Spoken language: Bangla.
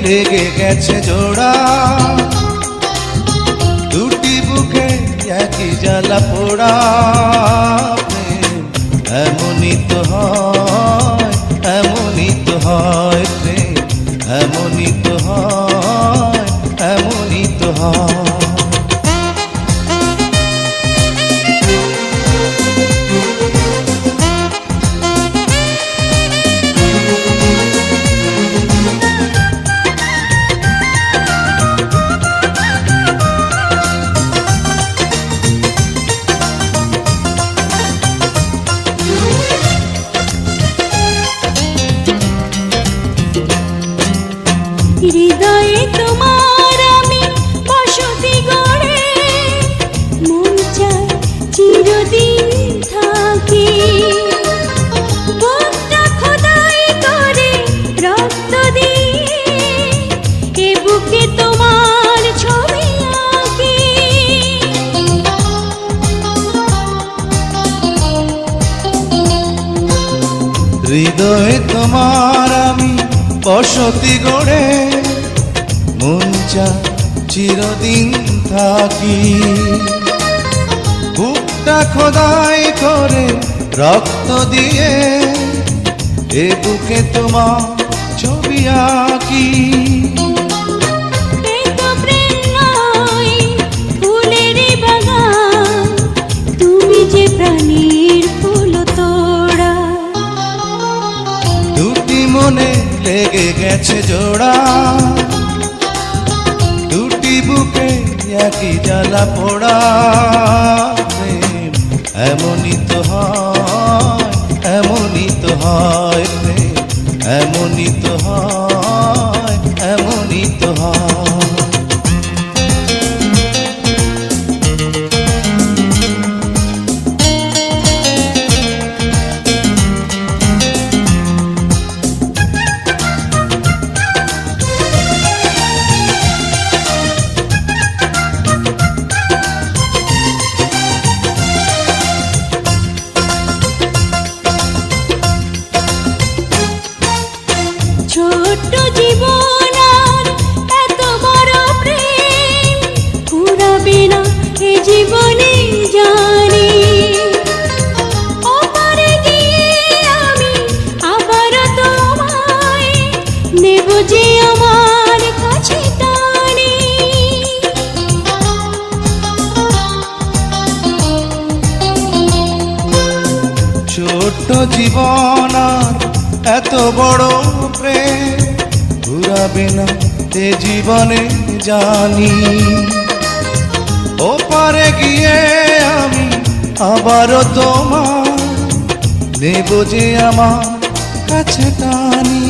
লেগে গেছে জোড়া, দুটি বুকে একই জ্বালা পোড়া। প্রেম এমনই তো হয়, এমনই তো হয় প্রেম, এমনই তো হয়, এমনই তো হয়। হৃদয়ে তোমার আমি বসতি গড়ে, মন চায় চিরদিন থাকি। বুকটা খোদাই করে রক্ত দিয়ে, এ বুকে তোমার ছবি আঁকি। হৃদয়ে তোমার আমি বসতি গড়ে, মন চায় চিরদিন থাকি। বুকটা খোদাই করে রক্ত দিয়ে, এ বুকে তোমার ছবি আঁকি। এ তো প্রেম নয়, ফুলের বাগান, তুমি যে প্রাণীর ফুল তোড়া। দুটি মনে লেগে গেছে জোড়া, দুটি বুকে একই জ্বালা পোড়া। প্রেম এমনই তো হয়, এমনই তো হয় প্রেম, এমনই তো হয়, এমনই তো হয়। ছোট্ট জীবন আর এত বড় প্রেম ফুরাবে না এ জীবনে জানি। ওপারে গিয়ে আমি আবার তোমায় নেব যে আমার কাছে টানি। ছোট্ট জীবন আর এত বড় প্রেম ঘুরাবে না এ জীবনে জানি। ওপারে গিয়ে আমি আবারও তোমার নেব যে আমার কাছে টানি।